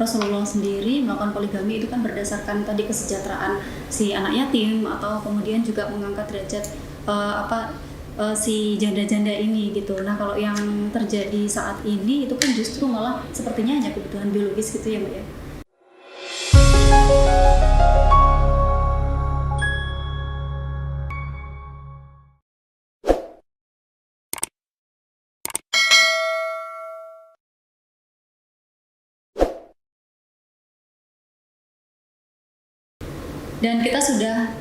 Rasulullah sendiri melakukan poligami itu kan berdasarkan tadi kesejahteraan si anak yatim atau kemudian juga mengangkat derajat si janda-janda ini gitu. Nah kalau yang terjadi saat ini itu kan justru malah sepertinya hanya kebutuhan biologis gitu ya Mbak ya. Dan kita sudah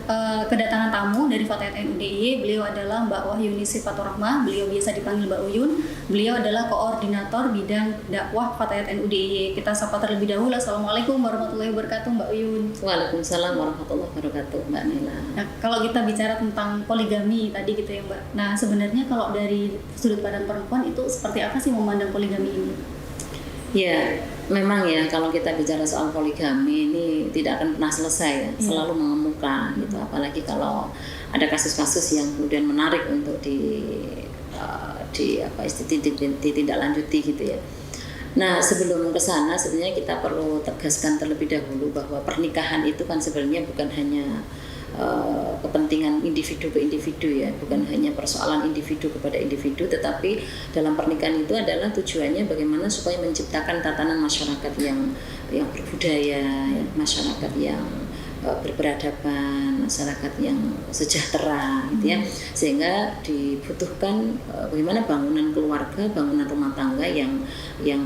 kedatangan tamu dari Fatayat NU DIY. Beliau adalah Mbak Wahyuni Sifatur Rahmah. Beliau biasa dipanggil Mbak Uyun. Beliau adalah koordinator bidang dakwah Fatayat NU DIY. Kita sapa terlebih dahulu. Assalamualaikum warahmatullahi wabarakatuh Mbak Uyun. Waalaikumsalam warahmatullahi wabarakatuh Mbak Nila. Nah, kalau kita bicara tentang poligami tadi gitu ya Mbak. Nah sebenarnya kalau dari sudut pandang perempuan itu seperti apa sih memandang poligami ini? Ya, memang ya kalau kita bicara soal poligami ini tidak akan pernah selesai ya, selalu mengemuka gitu. Apalagi kalau ada kasus-kasus yang kemudian menarik untuk ditindaklanjuti gitu ya. Nah sebelum ke sana sebenarnya kita perlu tegaskan terlebih dahulu bahwa pernikahan itu kan sebenarnya bukan hanya kepentingan individu ke individu ya, bukan hanya persoalan individu kepada individu, tetapi dalam pernikahan itu adalah tujuannya bagaimana supaya menciptakan tatanan masyarakat yang berbudaya, ya, masyarakat yang berperadaban, masyarakat yang sejahtera gitu ya, sehingga dibutuhkan bagaimana bangunan keluarga, bangunan rumah tangga yang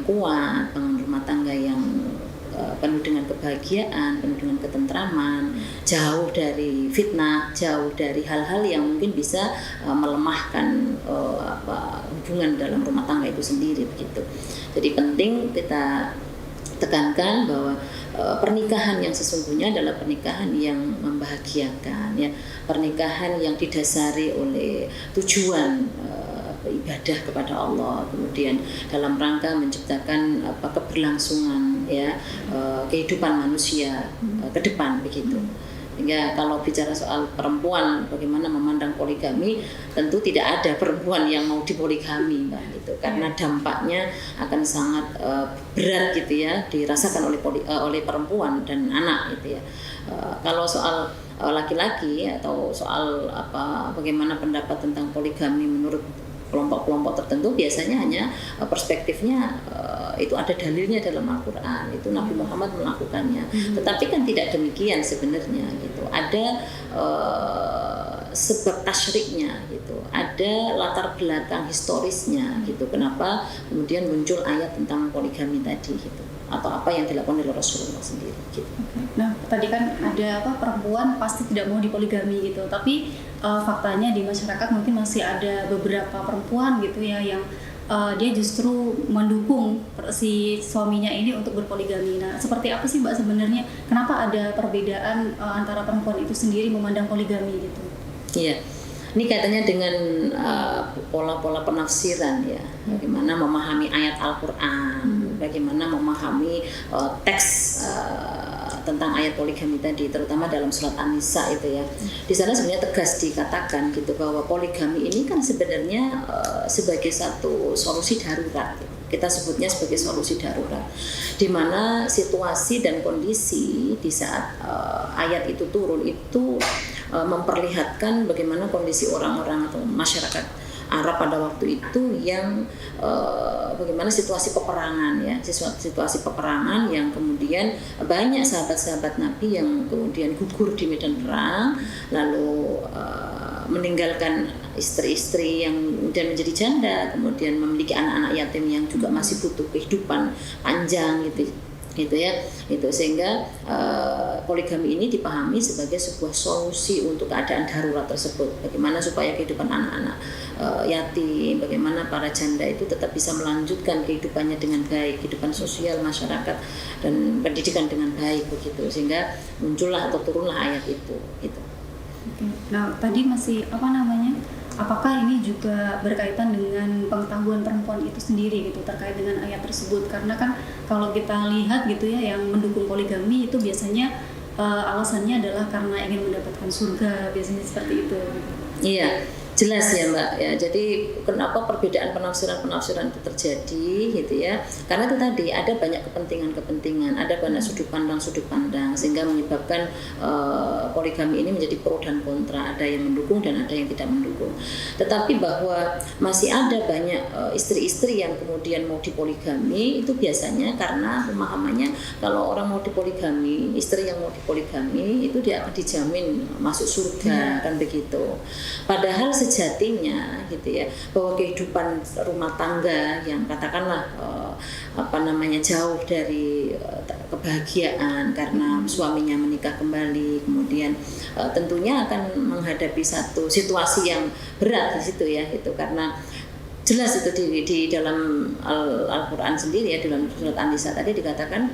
kuat, bangunan rumah tangga yang penuh dengan kebahagiaan, penuh dengan ketentraman, jauh dari fitnah, jauh dari hal-hal yang mungkin bisa melemahkan hubungan dalam rumah tangga itu sendiri begitu. Jadi penting kita tekankan bahwa pernikahan yang sesungguhnya adalah pernikahan yang membahagiakan ya, pernikahan yang didasari oleh tujuan ibadah kepada Allah, kemudian dalam rangka menciptakan keberlangsungan ya kehidupan manusia ke depan begitu. Hingga kalau bicara soal perempuan bagaimana memandang poligami, tentu tidak ada perempuan yang mau dipoligami Mbak gitu, karena dampaknya akan sangat berat gitu ya dirasakan oleh perempuan dan anak gitu ya. Kalau soal laki-laki atau soal bagaimana pendapat tentang poligami menurut kelompok-kelompok tertentu, biasanya hanya perspektifnya itu ada dalilnya dalam Al-Quran, itu Nabi Muhammad melakukannya. Tetapi kan tidak demikian sebenarnya gitu. Ada sebab tasyriknya gitu, ada latar belakang historisnya gitu. Kenapa kemudian muncul ayat tentang poligami tadi gitu, atau apa yang dilakukan oleh Rasulullah sendiri gitu. Nah tadi kan ada perempuan pasti tidak mau dipoligami gitu, tapi faktanya di masyarakat mungkin masih ada beberapa perempuan gitu ya yang dia justru mendukung si suaminya ini untuk berpoligami. Nah seperti apa sih Mbak sebenarnya, kenapa ada perbedaan antara perempuan itu sendiri memandang poligami gitu? Iya, ini kaitannya dengan pola-pola penafsiran ya, bagaimana memahami ayat Al-Quran, bagaimana memahami teks tentang ayat poligami tadi, terutama dalam surat An-Nisa itu ya. Di sana sebenarnya tegas dikatakan gitu bahwa poligami ini kan sebenarnya sebagai satu solusi darurat. Kita sebutnya sebagai solusi darurat, di mana situasi dan kondisi di saat ayat itu turun itu memperlihatkan bagaimana kondisi orang-orang atau masyarakat Arab pada waktu itu yang bagaimana situasi peperangan ya, situasi peperangan yang kemudian banyak sahabat-sahabat Nabi yang kemudian gugur di medan perang, lalu meninggalkan istri-istri yang kemudian menjadi janda, kemudian memiliki anak-anak yatim yang juga masih butuh kehidupan panjang gitu ya, itu sehingga poligami ini dipahami sebagai sebuah solusi untuk keadaan darurat tersebut. Bagaimana supaya kehidupan anak-anak yatim, bagaimana para janda itu tetap bisa melanjutkan kehidupannya dengan baik, kehidupan sosial masyarakat dan pendidikan dengan baik begitu, sehingga muncullah atau turunlah ayat itu gitu. Nah tadi masih apakah ini juga berkaitan dengan pengetahuan perempuan itu sendiri gitu terkait dengan ayat tersebut? Karena kan kalau kita lihat gitu ya, yang mendukung poligami itu biasanya alasannya adalah karena ingin mendapatkan surga, biasanya seperti itu. Iya, Jelas ya Mbak ya. Jadi kenapa perbedaan penafsiran itu terjadi gitu ya? Karena itu tadi ada banyak kepentingan, ada banyak sudut pandang sehingga menyebabkan poligami ini menjadi pro dan kontra. Ada yang mendukung dan ada yang tidak mendukung. Tetapi bahwa masih ada banyak istri-istri yang kemudian mau dipoligami itu biasanya karena pemahamannya kalau orang mau dipoligami, istri yang mau dipoligami itu dia akan dijamin masuk surga kan begitu. Padahal sejatinya gitu ya bahwa kehidupan rumah tangga yang katakanlah jauh dari kebahagiaan karena suaminya menikah kembali, kemudian tentunya akan menghadapi satu situasi yang berat di situ ya, itu karena jelas itu di dalam Al-Qur'an sendiri ya, dalam surat An-Nisa tadi dikatakan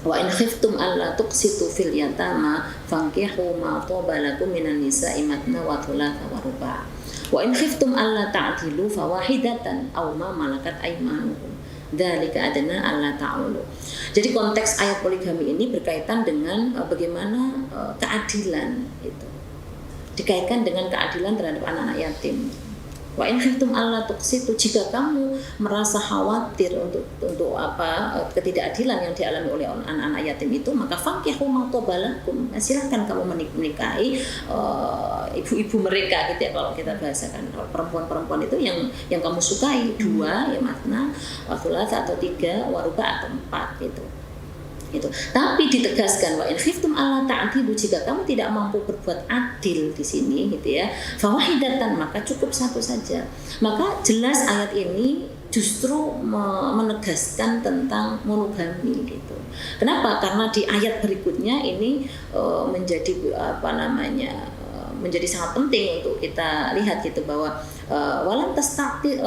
wa in khiftum alla tuqsitu fil yatama fankihu ma taba lakum minan nisa'i matna wa thulatha wa ruba'. Wa in khiftum alla ta'dilu fawahidatan aw ma malakat aymanukum. Dzalika adna alla ta'ulu. Jadi konteks ayat poligami ini berkaitan dengan bagaimana keadilan itu. Dikaitkan dengan keadilan terhadap anak-anak yatim. Wa in khiftum alla tuqsitu, jika kamu merasa khawatir untuk ketidakadilan yang dialami oleh anak-anak yatim itu, maka fankihu ma taba lakum, silahkan kamu menikahi ibu-ibu mereka gitu ya, kalau kita bahasakan perempuan-perempuan itu yang kamu sukai, 2 ya matna, wa thulatha atau 3, wa ruba' atau 4 gitu. Gitu. Tapi ditegaskan wa in khiftum alla ta'dilu, jika kamu tidak mampu berbuat adil di sini gitu ya, fawahidatan, maka cukup satu saja. Maka jelas ayat ini justru menegaskan tentang monogami gitu. Kenapa? Karena di ayat berikutnya ini menjadi menjadi sangat penting untuk kita lihat gitu bahwa walan tastati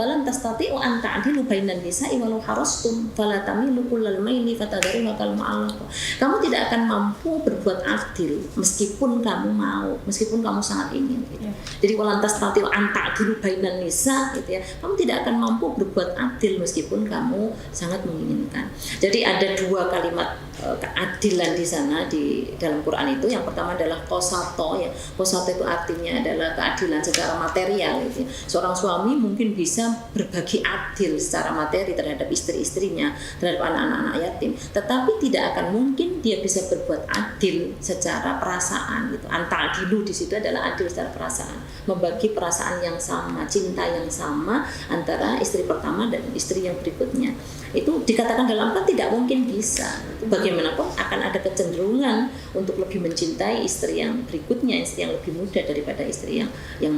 wa an ta'dilu bainan nisa'i walau harastum fala tamilu kullal maili fatadharuna kal mu'allaq. Kamu tidak akan mampu berbuat adil meskipun kamu mau, meskipun kamu sangat ingin gitu. Jadi walan tastati wa an ta'dilu bainan nisa gitu ya. Kamu tidak akan mampu berbuat adil meskipun kamu sangat menginginkan. Jadi ada 2 kalimat keadilan di sana di dalam Quran itu. Yang pertama adalah qosato ya. Qosato itu artinya adalah keadilan secara material gitu ya. Seorang suami mungkin bisa berbagi adil secara materi terhadap istri-istrinya, terhadap anak-anak yatim, tetapi tidak akan mungkin dia bisa berbuat adil secara perasaan gitu. Anta'dilu di situ adalah adil secara perasaan, membagi perasaan yang sama, cinta yang sama antara istri pertama dan istri yang berikutnya. Itu dikatakan dalam Al-Quran tidak mungkin bisa. Bagaimanapun akan ada kecenderungan untuk lebih mencintai istri yang berikutnya, istri yang lebih muda daripada istri yang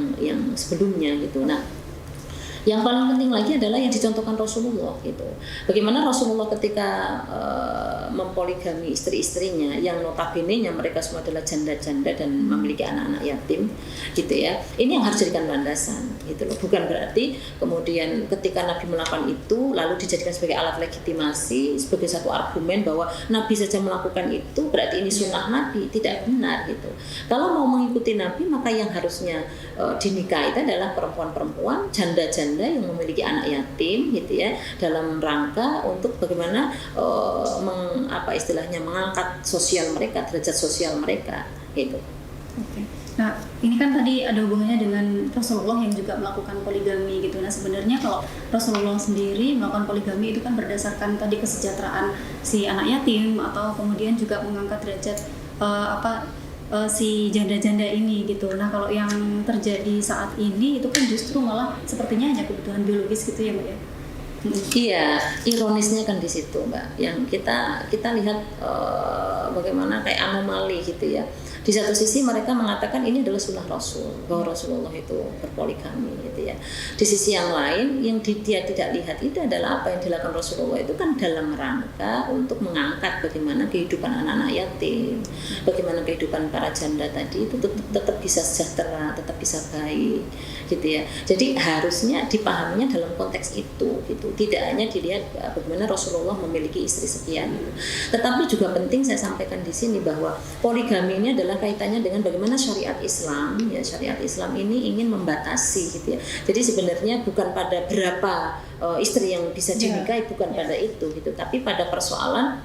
sebelumnya gitu. Nah, yang paling penting lagi adalah yang dicontohkan Rasulullah gitu. Bagaimana Rasulullah ketika mempoligami istri-istrinya yang notabene-nya mereka semua adalah janda-janda dan memiliki anak-anak yatim gitu ya. Ini yang harus dijadikan landasan gitu loh. Bukan berarti kemudian ketika Nabi melakukan itu lalu dijadikan sebagai alat legitimasi, sebagai satu argumen bahwa Nabi saja melakukan itu berarti ini sunnah Nabi. Tidak benar gitu. Kalau mau mengikuti Nabi maka yang harusnya dinikahi itu adalah perempuan-perempuan, janda-janda yang memiliki anak yatim gitu ya, dalam rangka untuk bagaimana mengangkat sosial mereka, derajat sosial mereka gitu. Oke. Nah, ini kan tadi ada hubungannya dengan Rasulullah yang juga melakukan poligami gitu. Nah, sebenarnya kalau Rasulullah sendiri melakukan poligami itu kan berdasarkan tadi kesejahteraan si anak yatim atau kemudian juga mengangkat derajat si janda-janda ini gitu. Nah, kalau yang terjadi saat ini itu kan justru malah sepertinya hanya kebutuhan biologis gitu ya, Mbak ya. Iya, ironisnya kan di situ, Mbak. Yang kita lihat bagaimana kayak anomali gitu ya. Di satu sisi mereka mengatakan ini adalah sunnah Rasul, bahwa Rasulullah itu berpoligami gitu ya. Di sisi yang lain yang dia tidak lihat itu adalah apa yang dilakukan Rasulullah itu kan dalam rangka untuk mengangkat bagaimana kehidupan anak-anak yatim, bagaimana kehidupan para janda tadi itu tetap bisa sejahtera, tetap bisa baik gitu ya. Jadi harusnya dipahaminya dalam konteks itu gitu. Tidak hanya dilihat bagaimana Rasulullah memiliki istri sekian gitu. Tetapi juga penting saya sampaikan di sini bahwa poligami ini adalah kaitannya dengan bagaimana syariat Islam ya. Syariat Islam ini ingin membatasi gitu ya. Jadi sebenarnya bukan pada berapa istri yang bisa dinikahi, bukan pada itu gitu, tapi pada persoalan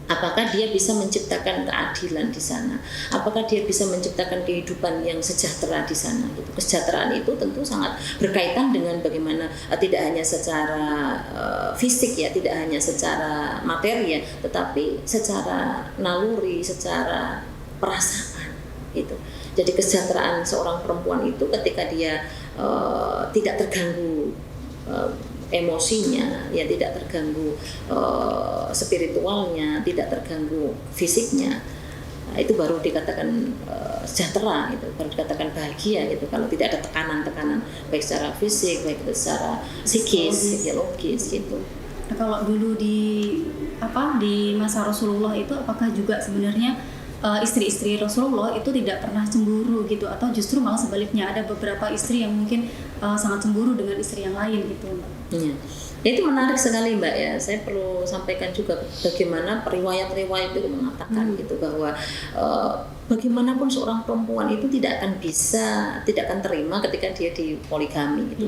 Apakah dia bisa menciptakan keadilan di sana? Apakah dia bisa menciptakan kehidupan yang sejahtera di sana? Gitu. Kesejahteraan itu tentu sangat berkaitan dengan bagaimana tidak hanya secara fisik ya, tidak hanya secara materi ya, tetapi secara naluri, secara perasaan gitu. Jadi kesejahteraan seorang perempuan itu ketika dia tidak terganggu emosinya, ya tidak terganggu spiritualnya, tidak terganggu fisiknya, nah, itu baru dikatakan sejahtera, itu baru dikatakan bahagia gitu. Kalau tidak ada tekanan-tekanan baik secara fisik, baik secara psikis, psikologis gitu. Nah, kalau dulu di masa Rasulullah itu apakah juga sebenarnya istri-istri Rasulullah itu tidak pernah cemburu gitu, atau justru malah sebaliknya ada beberapa istri yang mungkin sangat cemburu dengan istri yang lain gitu? Iya. Itu menarik sekali Mbak ya. Saya perlu sampaikan juga bagaimana riwayat-riwayat itu mengatakan gitu bahwa bagaimanapun seorang perempuan itu tidak akan terima ketika dia dipoligami gitu.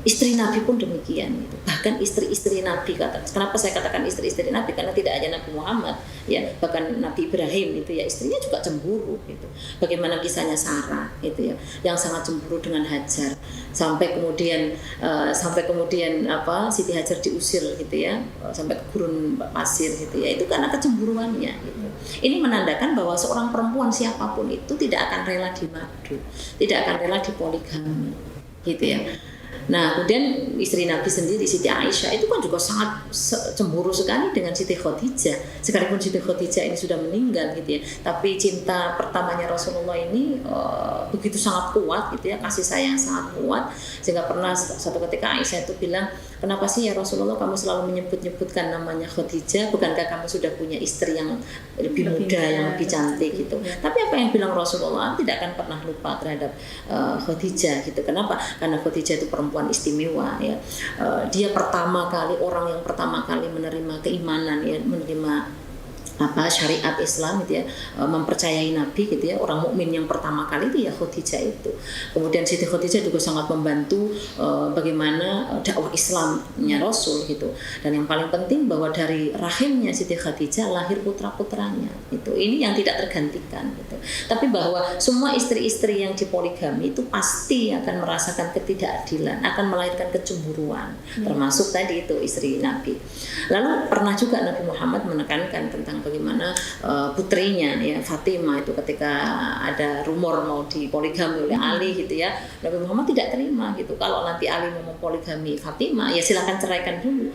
Istri Nabi pun demikian gitu. Bahkan istri-istri Nabi, kenapa saya katakan istri-istri Nabi, karena tidak hanya Nabi Muhammad ya, bahkan Nabi Ibrahim itu ya istrinya juga cemburu gitu. Bagaimana kisahnya Sarah itu ya, yang sangat cemburu dengan Hajar, sampai kemudian Siti Hajar diusir gitu ya, sampai ke gurun pasir gitu ya, itu karena kecemburuannya gitu. Ini menandakan bahwa seorang perempuan siapapun itu tidak akan rela dimadu, tidak akan rela dipoligami gitu ya. Nah, kemudian istri Nabi sendiri, Siti Aisyah, itu kan juga sangat cemburu sekali dengan Siti Khadijah. Sekalipun Siti Khadijah ini sudah meninggal gitu ya, tapi cinta pertamanya Rasulullah ini begitu sangat kuat gitu ya, kasih sayang sangat kuat, sehingga pernah satu ketika Aisyah itu bilang, kenapa sih ya Rasulullah kamu selalu menyebut-nyebutkan namanya Khadijah, bukankah kamu sudah punya istri yang lebih muda, yang lebih cantik gitu. Tapi apa yang bilang Rasulullah, tidak akan pernah lupa terhadap Khadijah gitu. Kenapa? Karena Khadijah itu perempuan istimewa ya. Dia orang yang pertama kali menerima keimanan ya, menerima syariat Islam gitu ya, mempercayai Nabi gitu ya. Orang mukmin yang pertama kali itu ya Khadijah itu. Kemudian Siti Khadijah juga sangat membantu bagaimana dakwah Islamnya Rasul gitu. Dan yang paling penting bahwa dari rahimnya Siti Khadijah lahir putra-putranya itu. Ini yang tidak tergantikan gitu. Tapi bahwa semua istri-istri yang dipoligami itu pasti akan merasakan ketidakadilan, akan melahirkan kecemburuan, termasuk tadi itu istri Nabi. Lalu pernah juga Nabi Muhammad menekankan tentang bagaimana putrinya ya Fatimah itu ketika ada rumor mau dipoligami oleh Ali gitu ya, Nabi Muhammad tidak terima gitu. Kalau nanti Ali mau poligami Fatimah, ya silakan ceraikan dulu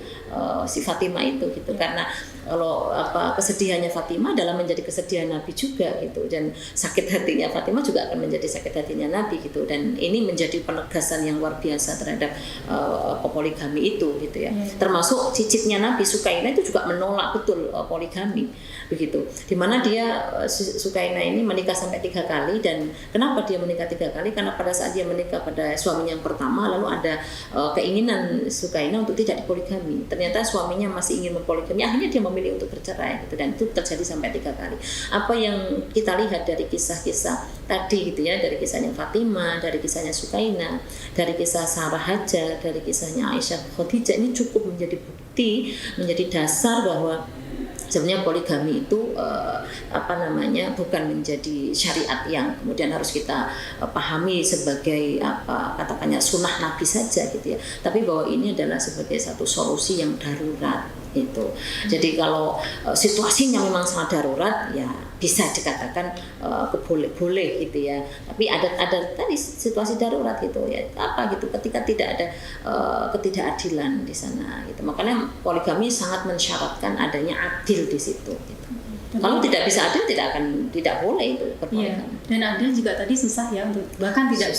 si Fatimah itu gitu, karena kalau kesedihannya Fatimah adalah menjadi kesedihan Nabi juga gitu, dan sakit hatinya Fatimah juga akan menjadi sakit hatinya Nabi gitu. Dan ini menjadi penegasan yang luar biasa terhadap poligami itu gitu ya. Termasuk cicitnya Nabi Sukainah itu juga menolak betul poligami begitu, dimana dia Sukainah ini menikah sampai 3 kali. Dan kenapa dia menikah 3 kali? Karena pada saat dia menikah pada suaminya yang pertama, lalu ada keinginan Sukainah untuk tidak dipoligami. Ternyata suaminya masih ingin mempoligami, akhirnya dia memilih untuk bercerai gitu. Dan itu terjadi sampai 3 kali. Apa yang kita lihat dari kisah-kisah tadi gitu ya, dari kisahnya Fatimah, dari kisahnya Sukainah, dari kisah Sarah Hajar, dari kisahnya Aisyah Khadijah, ini cukup menjadi bukti, menjadi dasar bahwa sebenarnya poligami itu bukan menjadi syariat yang kemudian harus kita pahami sebagai katakannya sunnah Nabi saja gitu ya, tapi bahwa ini adalah sebagai satu solusi yang darurat itu. Jadi kalau situasinya memang sangat darurat ya bisa dikatakan boleh gitu ya, tapi ada tadi situasi darurat gitu ya, ketika tidak ada ketidakadilan di sana gitu. Makanya poligami sangat mensyaratkan adanya adil di situ gitu. Kalau tidak bisa adil tidak boleh itu berpoligami. Dan adil juga tadi susah ya, untuk bahkan tidak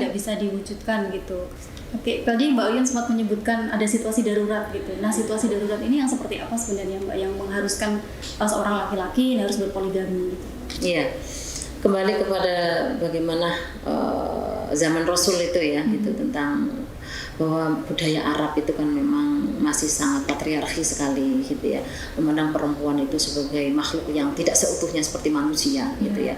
bisa diwujudkan gitu. Oke, tadi Mbak Uyan sempat menyebutkan ada situasi darurat gitu. Nah, situasi darurat ini yang seperti apa sebenarnya Mbak, yang mengharuskan seorang laki-laki harus berpoligami gitu? Iya, kembali kepada bagaimana zaman Rasul itu ya, gitu, tentang bahwa budaya Arab itu kan memang masih sangat patriarki sekali gitu ya, memandang perempuan itu sebagai makhluk yang tidak seutuhnya seperti manusia gitu ya.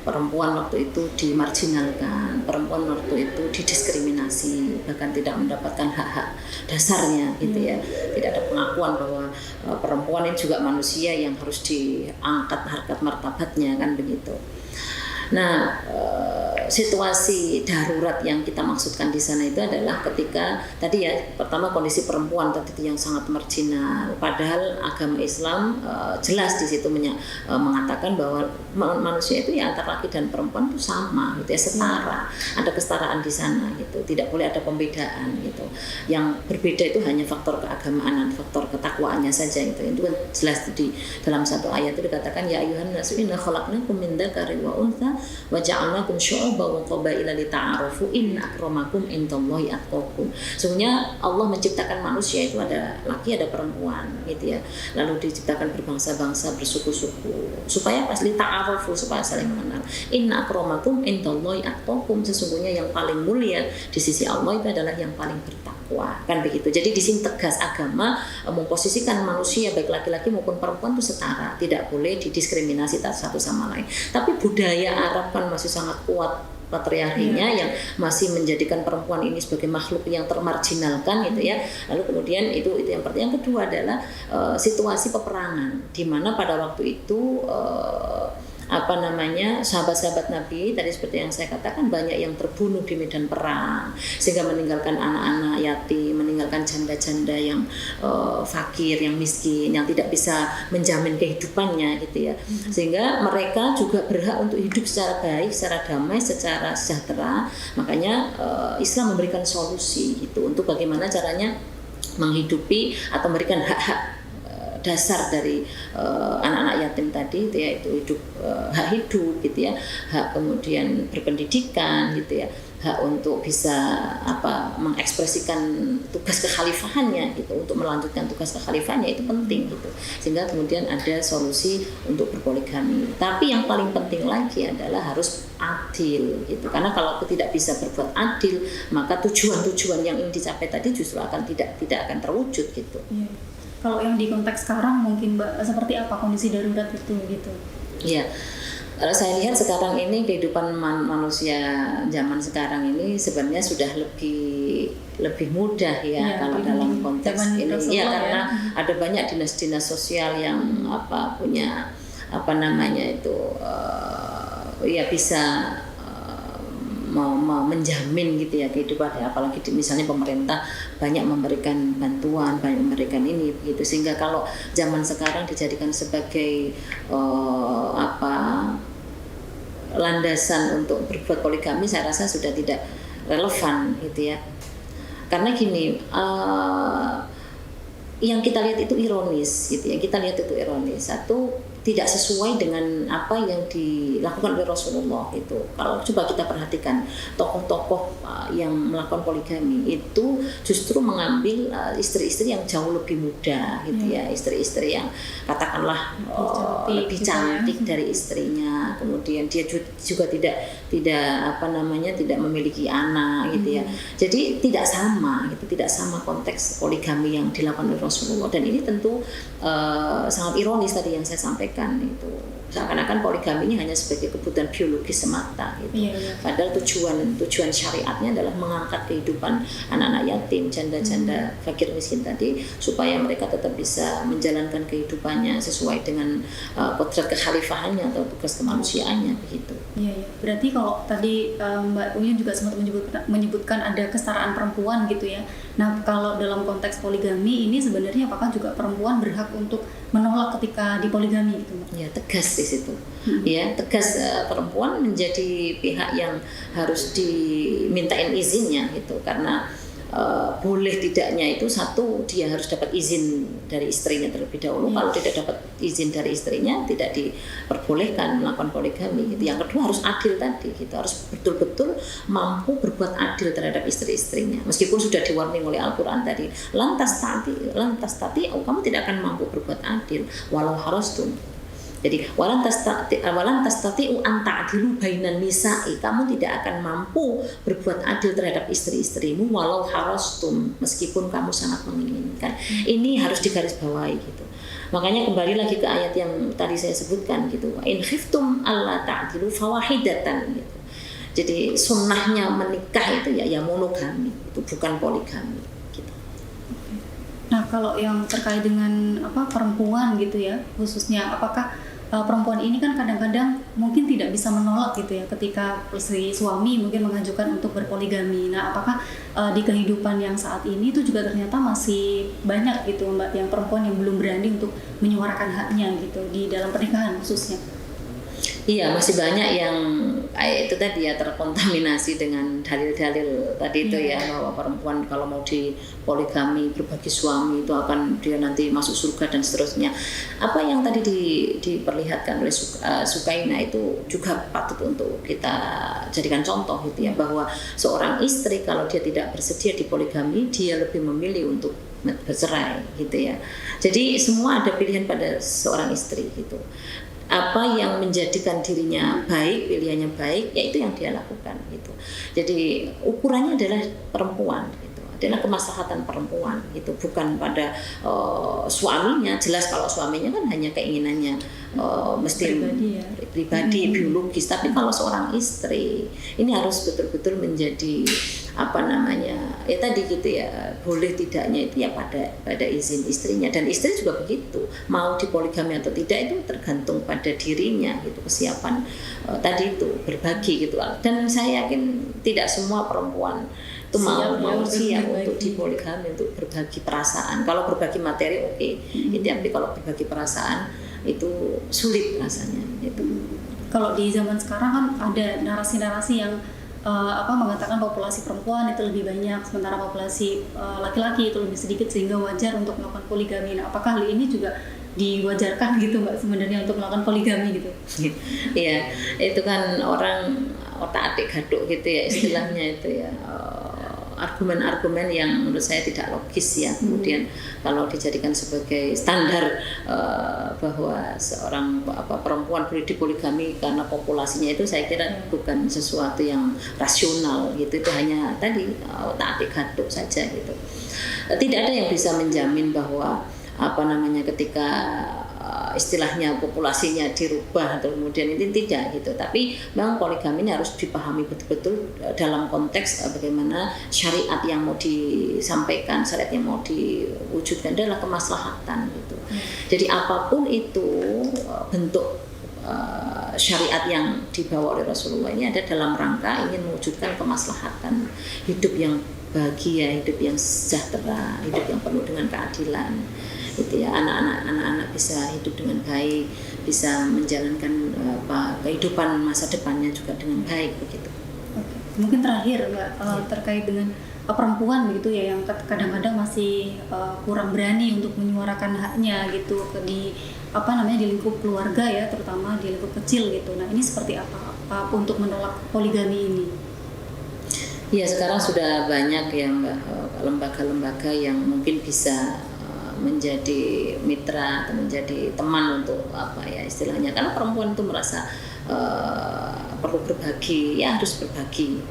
perempuan waktu itu dimarginalkan, perempuan waktu itu didiskriminasi, bahkan tidak mendapatkan hak-hak dasarnya gitu ya. Tidak ada pengakuan bahwa perempuan ini juga manusia yang harus diangkat harkat martabatnya, kan begitu. Nah, situasi darurat yang kita maksudkan di sana itu adalah ketika tadi ya, pertama kondisi perempuan tadi yang sangat marginal, padahal agama Islam jelas di situ mengatakan bahwa manusia itu ya antara laki dan perempuan itu sama gitu ya, setara, ada kesetaraan di sana gitu, tidak boleh ada pembedaan gitu. Yang berbeda itu hanya faktor keagamaan dan faktor ketakwaannya saja gitu. Itu kan jelas di dalam satu ayat itu dikatakan ya ayyuhan nasu inna khalaqnakum min dzakarin wa untha wa ja'alnakum syu'uban wa qabaila lita'arafu inna akramakum indallahi atqakum. Sesungguhnya Allah menciptakan manusia itu ada laki ada perempuan gitu ya. Lalu diciptakan berbangsa-bangsa, bersuku-suku supaya pas lita'arafu, supaya saling mengenal. Inna akramakum indallahi atqakum, sesungguhnya yang paling mulia di sisi Allah itu adalah yang paling bertakwa, kan begitu. Jadi di sini tegas agama memposisikan manusia baik laki-laki maupun perempuan itu setara, tidak boleh didiskriminasi satu sama lain. Tapi budaya Arab kan masih sangat kuat patriarkinya yang masih menjadikan perempuan ini sebagai makhluk yang termarginalkan gitu ya. Lalu kemudian itu yang pertama. Yang kedua adalah situasi peperangan di mana pada waktu itu sahabat-sahabat Nabi tadi seperti yang saya katakan banyak yang terbunuh di medan perang sehingga meninggalkan anak-anak yatim, meninggalkan janda-janda yang fakir, yang miskin, yang tidak bisa menjamin kehidupannya gitu ya. Sehingga mereka juga berhak untuk hidup secara baik, secara damai, secara sejahtera. Makanya Islam memberikan solusi gitu untuk bagaimana caranya menghidupi atau memberikan hak-hak dasar dari anak-anak yatim tadi gitu ya, itu hidup, hak hidup gitu ya, hak kemudian berpendidikan gitu ya, hak untuk bisa mengekspresikan tugas kekhalifahannya gitu, untuk melanjutkan tugas kekhalifahannya itu penting gitu, sehingga kemudian ada solusi untuk berpoligami. Tapi yang paling penting lagi adalah harus adil gitu, karena kalau tidak bisa berbuat adil maka tujuan-tujuan yang ingin dicapai tadi justru akan tidak akan terwujud gitu. Kalau yang di konteks sekarang mungkin Mbak, seperti apa kondisi darurat itu gitu? Iya, kalau saya lihat sekarang ini kehidupan manusia zaman sekarang ini sebenarnya sudah lebih mudah ya kalau dalam konteks ini ya, karena ada banyak dinas-dinas sosial yang punya bisa menjamin gitu ya kehidupan ya, apalagi misalnya pemerintah banyak memberikan bantuan, banyak memberikan ini begitu, sehingga kalau zaman sekarang dijadikan sebagai landasan untuk berbuat poligami, saya rasa sudah tidak relevan gitu ya. Karena gini, yang kita lihat itu ironis gitu ya, satu tidak sesuai dengan apa yang dilakukan oleh Rasulullah itu. Kalau coba kita perhatikan tokoh-tokoh yang melakukan poligami itu justru mengambil istri-istri yang jauh lebih muda gitu ya, istri-istri yang katakanlah lebih cantik dari istrinya, kemudian dia juga tidak memiliki anak gitu ya. Jadi tidak sama konteks poligami yang dilakukan oleh Rasulullah, dan ini tentu sangat ironis tadi yang saya sampaikan itu, seakan-akan poligami ini hanya sebagai kebutuhan biologis semata gitu. Padahal tujuan syariatnya adalah mengangkat kehidupan anak-anak yatim, janda-janda fakir miskin tadi, supaya mereka tetap bisa menjalankan kehidupannya sesuai dengan kodrat kekhalifahannya atau tugas kemanusiaannya begitu. Berarti kalau tadi Mbak Uyun juga sempat menyebutkan ada kesetaraan perempuan gitu ya. Nah, kalau dalam konteks poligami ini sebenarnya apakah juga perempuan berhak untuk menolak ketika dipoligami gitu, Mbak? Ya, tegas di situ. Ya, tegas perempuan menjadi pihak yang harus dimintain izinnya gitu, karena boleh tidaknya itu satu, dia harus dapat izin dari istrinya terlebih dahulu. Kalau tidak dapat izin dari istrinya tidak diperbolehkan melakukan poligami gitu. Yang kedua harus adil tadi gitu, harus betul-betul mampu berbuat adil terhadap istri-istrinya, meskipun sudah di-warning oleh Al-Quran tadi, lantas tadi kamu tidak akan mampu berbuat adil walau harastum. Jadi walan tastati'u an ta'dilu bainan nisa'i, kamu tidak akan mampu berbuat adil terhadap istri-istrimu walau harastum, meskipun kamu sangat menginginkan. Ini harus digarisbawahi gitu. Makanya kembali lagi ke ayat yang tadi saya sebutkan gitu, in khiftum alla ta'dilu fawahidatan gitu. Jadi sunnahnya menikah itu ya monogami, itu bukan poligami gitu. Nah, kalau yang terkait dengan perempuan gitu ya, khususnya apakah perempuan ini kan kadang-kadang mungkin tidak bisa menolak gitu ya ketika si suami mungkin mengajukan untuk berpoligami. Nah, apakah di kehidupan yang saat ini itu juga ternyata masih banyak gitu Mbak yang perempuan yang belum berani untuk menyuarakan haknya gitu di dalam pernikahan khususnya? Iya, masih banyak yang itu tadi ya terkontaminasi dengan dalil-dalil tadi itu ya, bahwa perempuan kalau mau dipoligami berbagi suami itu akan dia nanti masuk surga dan seterusnya. Apa yang tadi diperlihatkan oleh Sukaina itu juga patut untuk kita jadikan contoh gitu ya, bahwa seorang istri kalau dia tidak bersedia dipoligami, dia lebih memilih untuk bercerai gitu ya. Jadi semua ada pilihan pada seorang istri gitu. Apa yang menjadikan dirinya baik, pilihannya baik, yaitu yang dia lakukan gitu. Jadi ukurannya adalah perempuan gitu, adalah kemaslahatan perempuan itu, bukan pada suaminya. Jelas kalau suaminya kan hanya keinginannya mesti pribadi biologis, tapi kalau seorang istri ini harus betul-betul menjadi ya tadi gitu ya, boleh tidaknya itu ya pada izin istrinya, dan istri juga begitu, mau dipoligami atau tidak itu tergantung pada dirinya gitu, kesiapan tadi itu berbagi gitu. Dan saya yakin tidak semua perempuan itu mau siap untuk dipoligami, untuk berbagi perasaan. Kalau berbagi materi oke, tapi kalau berbagi perasaan itu sulit rasanya gitu. Kalau di zaman sekarang kan ada narasi-narasi yang mengatakan populasi perempuan itu lebih banyak, sementara populasi laki-laki itu lebih sedikit, sehingga wajar untuk melakukan poligami. Nah, apakah hal ini juga diwajarkan gitu Mbak sebenarnya untuk melakukan poligami gitu? Iya, itu kan orang otak-atik gaduk gitu ya istilahnya itu ya. Argumen-argumen yang menurut saya tidak logis ya. Kemudian kalau dijadikan sebagai standar bahwa seorang perempuan boleh dipoligami karena populasinya, itu saya kira bukan sesuatu yang rasional gitu. Itu hanya tadi otak-atik gaduk saja gitu. Tidak ada yang bisa menjamin bahwa ketika istilahnya populasinya dirubah atau kemudian itu tidak gitu. Tapi memang poligami ini harus dipahami betul-betul dalam konteks bagaimana syariat yang mau disampaikan, syariat yang mau diwujudkan adalah kemaslahatan gitu. Jadi apapun itu bentuk syariat yang dibawa oleh Rasulullah ini ada dalam rangka ingin mewujudkan kemaslahatan hidup yang bahagia, hidup yang sejahtera, hidup yang penuh dengan keadilan. Gitu ya, anak-anak bisa hidup dengan baik, bisa menjalankan kehidupan masa depannya juga dengan baik begitu. Oke. Mungkin terakhir Mbak, terkait dengan perempuan begitu ya, yang kadang-kadang masih kurang berani untuk menyuarakan haknya gitu di lingkup keluarga ya, terutama di lingkup kecil gitu. Nah, ini seperti apa untuk menolak poligami ini? Ya, sekarang sudah banyak ya Mbak, lembaga-lembaga yang mungkin bisa menjadi mitra atau menjadi teman untuk istilahnya, karena perempuan itu merasa perlu berbagi, ya harus berbagi.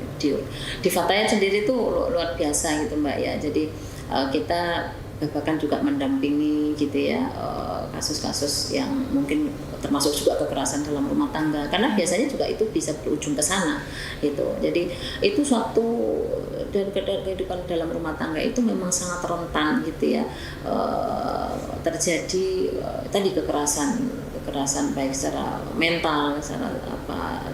Di Fatayat sendiri itu luar biasa gitu Mbak ya. Jadi kita bahkan juga mendampingi gitu ya kasus-kasus yang mungkin termasuk juga kekerasan dalam rumah tangga, karena biasanya juga itu bisa berujung ke sana gitu. Jadi itu suatu dan kehidupan dalam rumah tangga itu memang sangat rentan gitu ya, terjadi tadi kekerasan baik secara mental, secara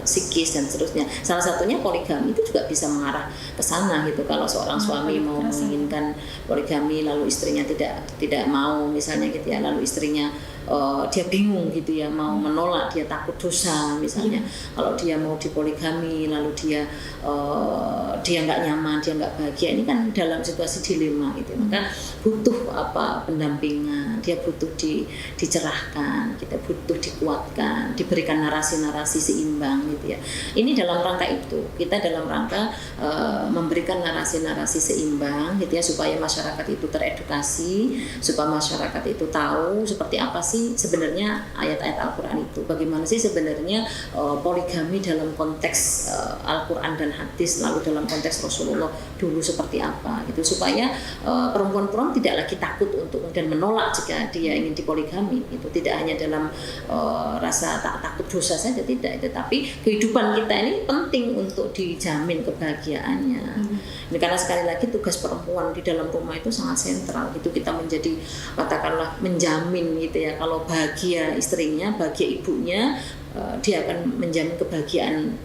psikis dan seterusnya. Salah satunya poligami itu juga bisa mengarah ke sana gitu. Kalau seorang suami mau menginginkan poligami lalu istrinya tidak mau misalnya gitu ya, lalu istrinya dia bingung gitu ya, mau menolak, dia takut dosa misalnya. Kalau dia mau dipoligami lalu dia nggak nyaman, dia nggak bahagia, ini kan dalam situasi dilema gitu. Maka butuh pendampingan, dia butuh dicerahkan, kita butuh dikuatkan, diberikan narasi-narasi seimbang gitu ya. Ini dalam rangka itu, kita dalam rangka memberikan narasi-narasi seimbang gitu ya, supaya masyarakat itu teredukasi, supaya masyarakat itu tahu seperti apa sih sebenarnya ayat-ayat Al-Quran itu, bagaimana sih sebenarnya poligami dalam konteks Al-Quran dan hadis, lalu dalam konteks Rasulullah dulu seperti apa gitu, supaya perempuan-perempuan tidak lagi takut untuk dan menolak jika dia ingin dipoligami. Itu tidak hanya dalam rasa takut dosa saja, tidak, tetapi kehidupan kita ini penting untuk dijamin kebahagiaannya. Ini karena sekali lagi tugas perempuan di dalam rumah itu sangat sentral gitu, kita menjadi katakanlah menjamin gitu ya, kalau bahagia istrinya, bahagia ibunya, dia akan menjamin kebahagiaan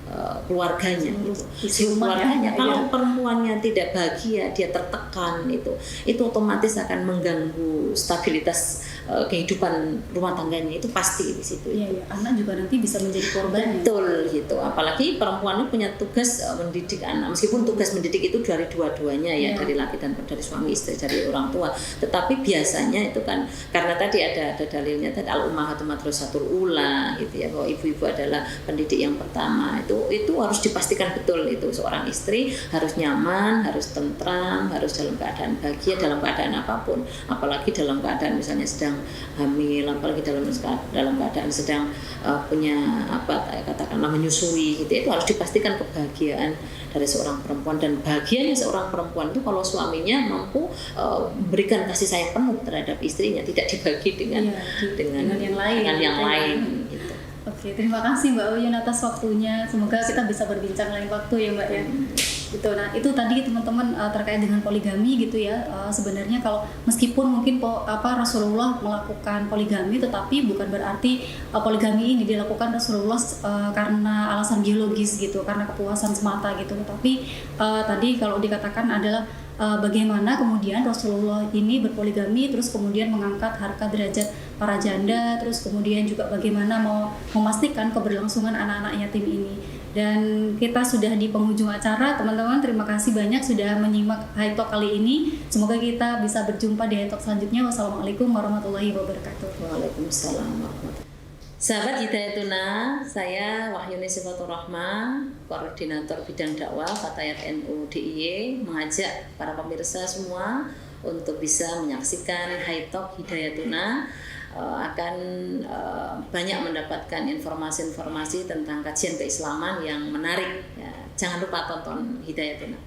keluarganya gitu. Keluarganya. Kalau perempuannya tidak bahagia, dia tertekan, itu otomatis akan mengganggu stabilitas kehidupan rumah tangganya, itu pasti di situ. Iya, anak juga nanti bisa menjadi korban. Betul gitu. Apalagi perempuan itu punya tugas mendidik anak, meskipun tugas mendidik itu dari dua-duanya ya, dari laki dan dari suami istri, dari orang tua. Tetapi biasanya itu kan karena tadi ada dalilnya tadi al-ummahatu madrasatul ula gitu ya, bahwa ibu-ibu adalah pendidik yang pertama. Itu harus dipastikan betul, itu seorang istri harus nyaman, harus tentram, harus dalam keadaan bahagia dalam keadaan apapun, apalagi dalam keadaan misalnya sedang hamil, apalagi dalam keadaan sedang punya katakanlah menyusui gitu, itu harus dipastikan kebahagiaan dari seorang perempuan. Dan bahagianya seorang perempuan itu kalau suaminya mampu berikan kasih sayang penuh terhadap istrinya, tidak dibagi dengan yang lain gitu. Oke, terima kasih Mbak Uyun atas waktunya. Semoga kita bisa berbincang lain waktu ya Mbak ya. Gitu. Nah, itu tadi teman-teman terkait dengan poligami gitu ya. Sebenarnya kalau meskipun mungkin Rasulullah melakukan poligami, tetapi bukan berarti poligami ini dilakukan Rasulullah karena alasan biologis gitu, karena kepuasan semata gitu. Tetapi tadi kalau dikatakan adalah bagaimana kemudian Rasulullah ini berpoligami, terus kemudian mengangkat harkat derajat para janda, terus kemudian juga bagaimana mau memastikan keberlangsungan anak-anak yatim ini. Dan kita sudah di penghujung acara, teman-teman. Terima kasih banyak sudah menyimak High Talk kali ini. Semoga kita bisa berjumpa di High Talk selanjutnya. Wassalamualaikum warahmatullahi wabarakatuh. Waalaikumsalam warahmatullahi wabarakatuh. Sahabat Hidayatuna, saya Wahyuni Sifatur Rahmah, Koordinator Bidang Dakwah Fatayat NU DIY, mengajak para pemirsa semua untuk bisa menyaksikan High Talk Hidayatuna, akan banyak mendapatkan informasi-informasi tentang kajian keislaman yang menarik ya. Jangan lupa tonton Hidayatuna.